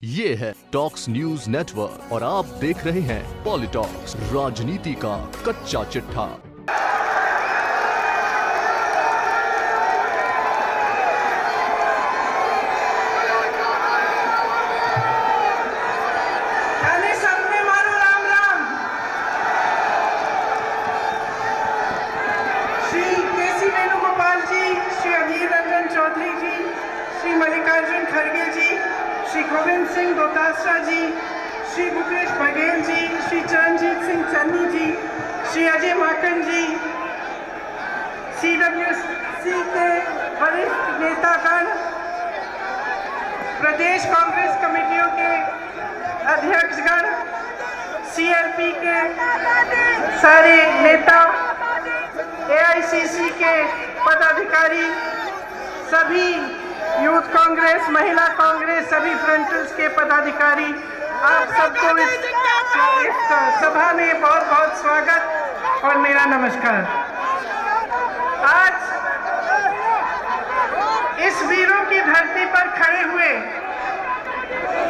ये है talks news network और आप देख रहे हैं पॉलिटॉक्स, राजनीति का कच्चा चिट्ठा। श्री मल्लिकार्जुन खड़गे जी, श्री गोविंद सिंह दोतासरा जी, श्री भूपेश बघेल जी, श्री चरणजीत सिंह चन्नी जी, श्री अजय माकन जी, CWC के वरिष्ठ नेतागण, प्रदेश कांग्रेस कमेटियों के अध्यक्षगण, CLP के सारे नेता, AICC के पदाधिकारी, सभी यूथ कांग्रेस, महिला कांग्रेस, सभी फ्रंटल्स के पदाधिकारी, आप सबको इस सभा में बहुत बहुत स्वागत और मेरा नमस्कार। आज इस वीरों की धरती पर खड़े हुए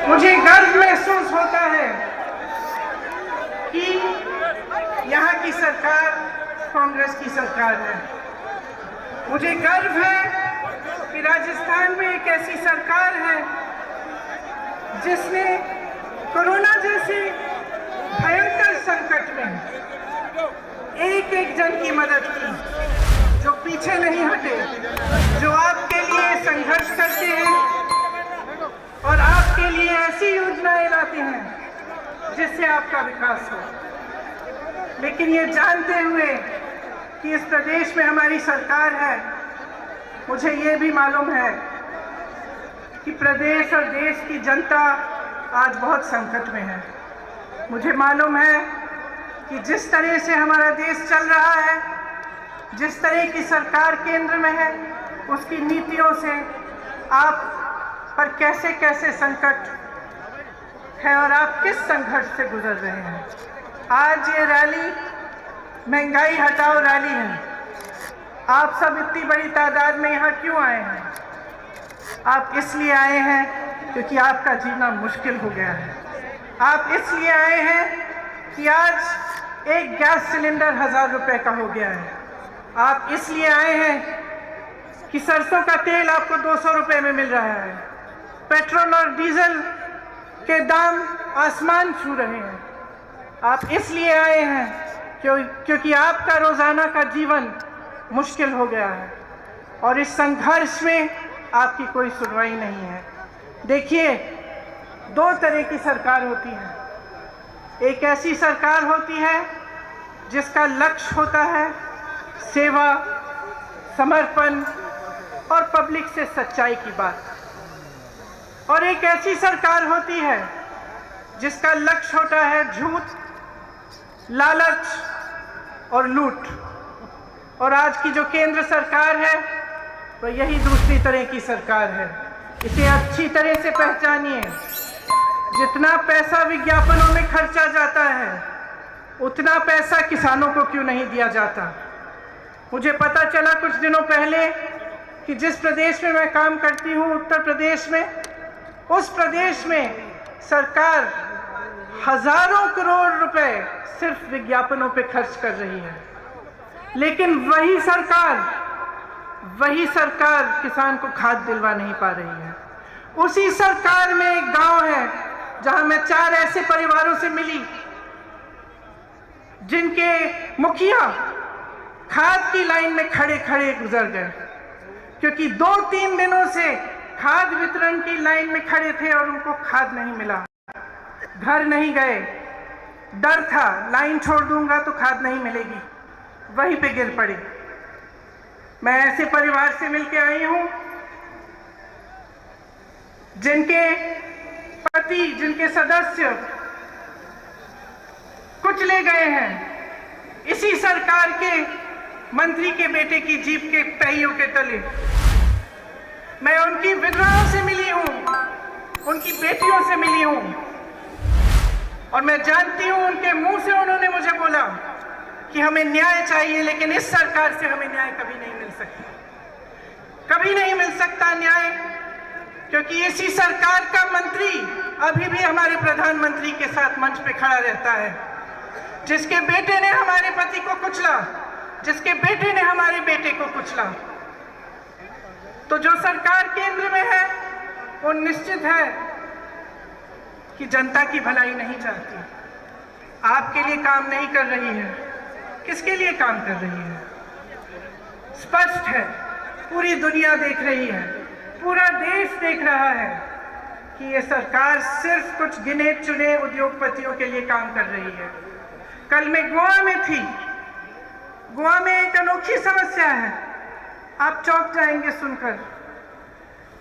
मुझे गर्व महसूस होता है कि यहाँ की सरकार कांग्रेस की सरकार है। मुझे गर्व है कि राजस्थान में एक ऐसी सरकार है जिसने कोरोना जैसे भयंकर संकट में एक एक जन की मदद की, जो पीछे नहीं हटे, जो आपके लिए संघर्ष करते हैं और आपके लिए ऐसी योजनाएं लाते हैं जिससे आपका विकास हो। लेकिन ये जानते हुए कि इस प्रदेश में हमारी सरकार है, मुझे ये भी मालूम है कि प्रदेश और देश की जनता आज बहुत संकट में है। मुझे मालूम है कि जिस तरह से हमारा देश चल रहा है, जिस तरह की सरकार केंद्र में है, उसकी नीतियों से आप पर कैसे कैसे संकट है और आप किस संघर्ष से गुजर रहे हैं। आज ये रैली महंगाई हटाओ रैली है। आप सब इतनी बड़ी तादाद में यहाँ क्यों आए हैं? आप इसलिए आए हैं क्योंकि आपका जीना मुश्किल हो गया है। आप इसलिए आए हैं कि आज एक गैस सिलेंडर 1000 रुपए का हो गया है। आप इसलिए आए हैं कि सरसों का तेल आपको 200 रुपए में मिल रहा है। पेट्रोल और डीजल के दाम आसमान छू रहे हैं। आप इसलिए आए हैं क्योंकि आपका रोजाना का जीवन मुश्किल हो गया है और इस संघर्ष में आपकी कोई सुनवाई नहीं है। देखिए, दो तरह की सरकार होती है। एक ऐसी सरकार होती है जिसका लक्ष्य होता है सेवा, समर्पण और पब्लिक से सच्चाई की बात, और एक ऐसी सरकार होती है जिसका लक्ष्य होता है झूठ, लालच और लूट। और आज की जो केंद्र सरकार है वो यही दूसरी तरह की सरकार है। इसे अच्छी तरह से पहचानिए। जितना पैसा विज्ञापनों में खर्चा जाता है, उतना पैसा किसानों को क्यों नहीं दिया जाता। मुझे पता चला कुछ दिनों पहले कि जिस प्रदेश में मैं काम करती हूँ, उत्तर प्रदेश में, उस प्रदेश में सरकार हजारों करोड़ रुपए सिर्फ विज्ञापनों पे खर्च कर रही है। लेकिन वही सरकार किसान को खाद दिलवा नहीं पा रही है। उसी सरकार में एक गांव है जहां मैं 4 ऐसे परिवारों से मिली जिनके मुखिया खाद की लाइन में खड़े खड़े गुजर गए, क्योंकि 2-3 दिनों से खाद वितरण की लाइन में खड़े थे और उनको खाद नहीं मिला। घर नहीं गए, डर था लाइन छोड़ दूंगा तो खाद नहीं मिलेगी, वहीं पे गिर पड़े। मैं ऐसे परिवार से मिलके आई हूं जिनके पति, जिनके सदस्य कुचले गए हैं इसी सरकार के मंत्री के बेटे की जीप के पहियों के तले। मैं उनकी विधवाओं से मिली हूं, उनकी बेटियों से मिली हूं, और मैं जानती हूं उनके मुंह से उन्होंने मुझे बोला कि हमें न्याय चाहिए, लेकिन इस सरकार से हमें न्याय कभी नहीं मिल सकता। कभी नहीं मिल सकता न्याय, क्योंकि इसी सरकार का मंत्री अभी भी हमारे प्रधानमंत्री के साथ मंच पे खड़ा रहता है। जिसके बेटे ने हमारे पति को कुचला, जिसके बेटे ने हमारे बेटे को कुचला, तो जो सरकार केंद्र में है वो निश्चित है कि जनता की भलाई नहीं चाहती, आपके लिए काम नहीं कर रही है। किसके लिए काम कर रही है? स्पष्ट है, पूरी दुनिया देख रही है, पूरा देश देख रहा है कि ये सरकार सिर्फ कुछ गिने चुने उद्योगपतियों के लिए काम कर रही है। कल मैं गोवा में थी। गोवा में एक अनोखी समस्या है, आप चौंक जाएंगे सुनकर,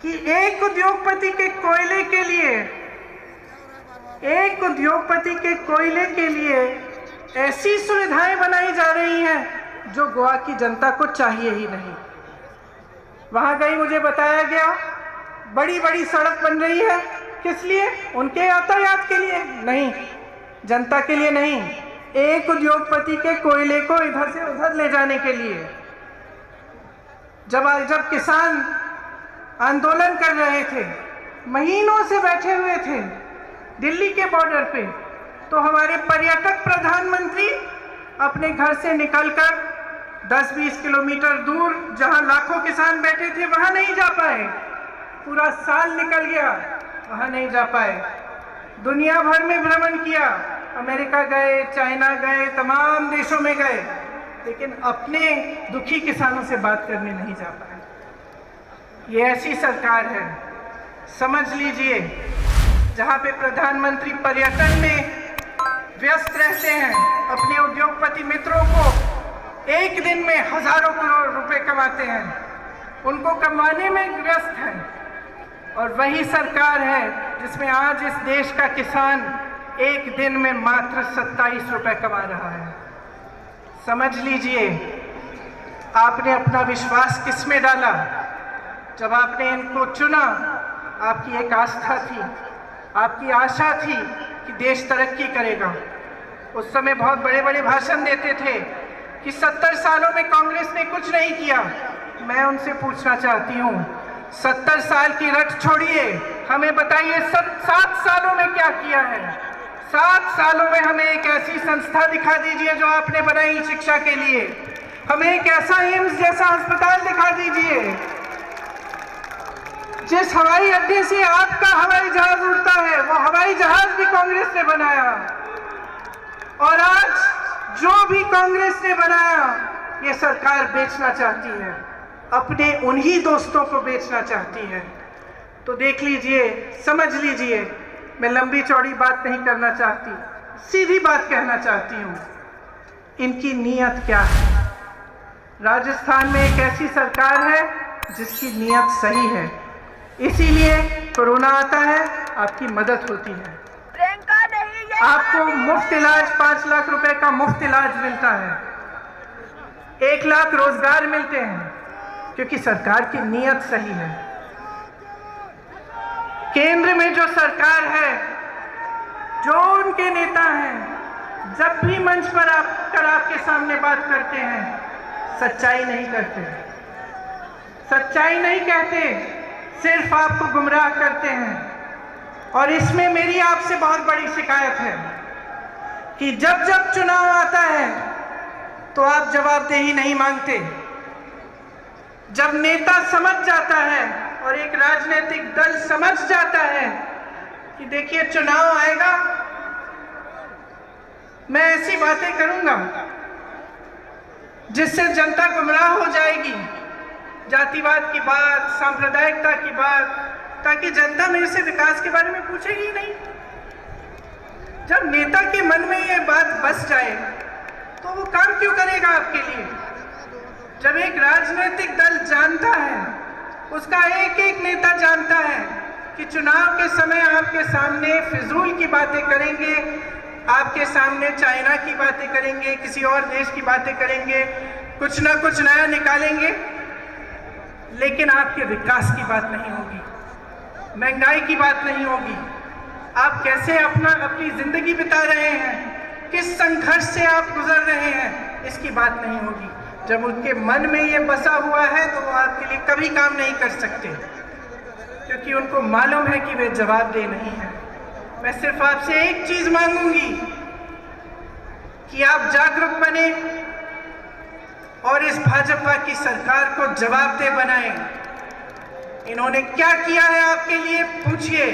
कि एक उद्योगपति के कोयले के लिए, एक उद्योगपति के कोयले के लिए ऐसी सुविधाएं बनाई जा रही हैं जो गोवा की जनता को चाहिए ही नहीं। वहां गई, मुझे बताया गया बड़ी बड़ी सड़क बन रही है, किस लिए? उनके यातायात के लिए नहीं, जनता के लिए नहीं, एक उद्योगपति के कोयले को इधर से उधर ले जाने के लिए। जब किसान आंदोलन कर रहे थे, महीनों से बैठे हुए थे दिल्ली के बॉर्डर पे, तो हमारे पर्यटक प्रधानमंत्री अपने घर से निकलकर 10-20 किलोमीटर दूर जहां लाखों किसान बैठे थे वहां नहीं जा पाए। पूरा साल निकल गया, वहां नहीं जा पाए। दुनिया भर में भ्रमण किया, अमेरिका गए, चाइना गए, तमाम देशों में गए, लेकिन अपने दुखी किसानों से बात करने नहीं जा पाए। ये ऐसी सरकार है, समझ लीजिए, जहां पे प्रधानमंत्री पर्यटन में व्यस्त रहते हैं, अपने उद्योगपति मित्रों को एक दिन में हजारों करोड़ रुपए कमाते हैं, उनको कमाने में व्यस्त हैं। और वही सरकार है जिसमें आज इस देश का किसान एक दिन में मात्र 27 रुपए कमा रहा है। समझ लीजिए, आपने अपना विश्वास किस में डाला? जब आपने इनको चुना, आपकी एक आस्था थी, आपकी आशा थी कि देश तरक्की करेगा। उस समय बहुत बड़े बड़े भाषण देते थे कि 70 सालों में कांग्रेस ने कुछ नहीं किया। मैं उनसे पूछना चाहती हूँ, 70 साल की रट छोड़िए, हमें बताइए 7 सालों में क्या किया है। 7 सालों में हमें एक ऐसी संस्था दिखा दीजिए जो आपने बनाई शिक्षा के लिए, हमें एक ऐसा एम्स जैसा अस्पताल दिखा दीजिए। जिस हवाई अड्डे से आपका हवाई जहाज उड़ता है, वो हवाई जहाज भी कांग्रेस ने बनाया। और आज जो भी कांग्रेस ने बनाया, ये सरकार बेचना चाहती है, अपने उन्हीं दोस्तों को बेचना चाहती है। तो देख लीजिए, समझ लीजिए, मैं लंबी चौड़ी बात नहीं करना चाहती, सीधी बात कहना चाहती हूँ, इनकी नीयत क्या है। राजस्थान में एक ऐसी सरकार है जिसकी नीयत सही है, इसीलिए कोरोना आता है, आपकी मदद होती है, आपको मुफ्त इलाज, 5 लाख रुपए का मुफ्त इलाज मिलता है, 1 लाख रोजगार मिलते हैं, क्योंकि सरकार की नीयत सही है। केंद्र में जो सरकार है, जो उनके नेता हैं, जब भी मंच पर आकर आपके सामने बात करते हैं, सच्चाई नहीं करते, सच्चाई नहीं कहते, सिर्फ आपको गुमराह करते हैं। और इसमें मेरी आपसे बहुत बड़ी शिकायत है कि जब जब चुनाव आता है तो आप जवाबदेही नहीं मांगते। जब नेता समझ जाता है और एक राजनीतिक दल समझ जाता है कि देखिए चुनाव आएगा, मैं ऐसी बातें करूंगा जिससे जनता गुमराह हो जाएगी, जातिवाद की बात, सांप्रदायिकता की बात, ताकि जनता मेरे से विकास के बारे में पूछेगी ही नहीं। जब नेता के मन में ये बात बस जाए तो वो काम क्यों करेगा आपके लिए? जब एक राजनीतिक दल जानता है, उसका एक एक नेता जानता है कि चुनाव के समय आपके सामने फिजूल की बातें करेंगे, आपके सामने चाइना की बातें करेंगे, किसी और देश की बातें करेंगे, कुछ ना कुछ नया निकालेंगे, लेकिन आपके विकास की बात नहीं होगी, महंगाई की बात नहीं होगी, आप कैसे अपनी जिंदगी बिता रहे हैं, किस संघर्ष से आप गुजर रहे हैं, इसकी बात नहीं होगी। जब उनके मन में ये बसा हुआ है तो वो आपके लिए कभी काम नहीं कर सकते, क्योंकि उनको मालूम है कि वे जवाबदेह नहीं है। मैं सिर्फ आपसे एक चीज मांगूंगी कि आप जागरूक बने और इस भाजपा की सरकार को जवाबदेह बनाएं। इन्होंने क्या किया है आपके लिए, पूछिए।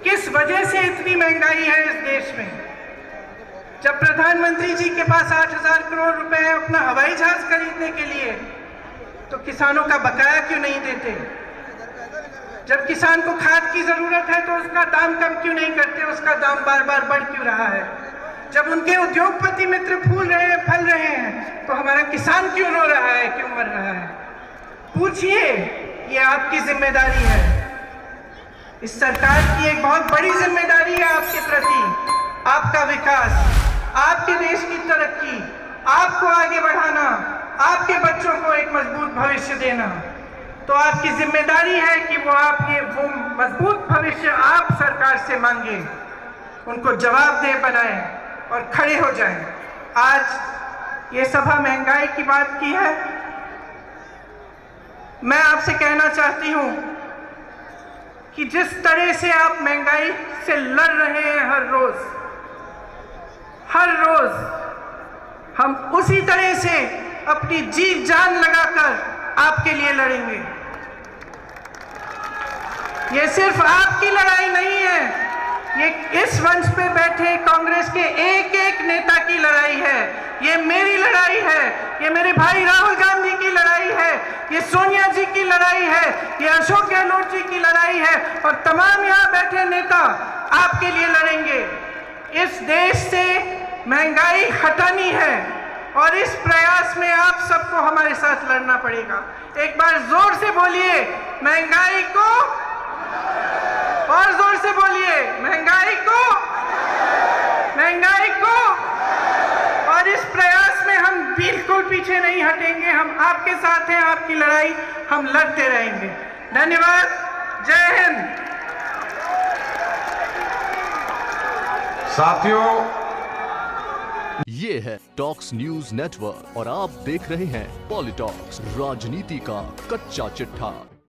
किस वजह से इतनी महंगाई है इस देश में? जब प्रधानमंत्री जी के पास 8,000 करोड़ रुपए है अपना हवाई जहाज खरीदने के लिए, तो किसानों का बकाया क्यों नहीं देते? जब किसान को खाद की जरूरत है तो उसका दाम कम क्यों नहीं करते? उसका दाम बार बार बढ़ क्यों रहा है? जब उनके उद्योगपति मित्र फूल रहे हैं, फल रहे हैं, तो हमारा किसान क्यों रो रहा है, क्यों मर रहा है? पूछिए, ये आपकी जिम्मेदारी है। इस सरकार की एक बहुत बड़ी जिम्मेदारी है आपके प्रति। आपका विकास, आपके देश की तरक्की, आपको आगे बढ़ाना, आपके बच्चों को एक मजबूत भविष्य देना। तो आपकी जिम्मेदारी है कि वो मजबूत भविष्य आप सरकार से मांगे, उनको जवाबदेह बनाएं और खड़े हो जाएं। आज ये सभा महंगाई की बात की है। मैं आपसे कहना चाहती हूं कि जिस तरह से आप महंगाई से लड़ रहे हैं हर रोज हम उसी तरह से अपनी जी जान लगाकर आपके लिए लड़ेंगे। ये सिर्फ आपकी लड़ाई नहीं है, ये इस मंच पे बैठे कांग्रेस के एक एक नेता की लड़ाई है। ये मेरी लड़ाई है, ये मेरे भाई राहुल गांधी की लड़ाई है, ये सोनिया जी की लड़ाई है, ये अशोक गहलोत जी की लड़ाई है, और तमाम यहाँ बैठे नेता आपके लिए लड़ेंगे। इस देश से महंगाई हटानी है और इस प्रयास में आप सबको हमारे साथ लड़ना पड़ेगा। एक बार जोर से बोलिए महंगाई को, और जोर से बोलिए महंगाई को, महंगाई को। और इस प्रयास में हम बिल्कुल पीछे नहीं हटेंगे, हम आपके साथ हैं, आपकी लड़ाई हम लड़ते रहेंगे। धन्यवाद, जय हिंद। साथियों, ये है टॉक्स न्यूज नेटवर्क और आप देख रहे हैं पॉलिटॉक्स, राजनीति का कच्चा चिट्ठा।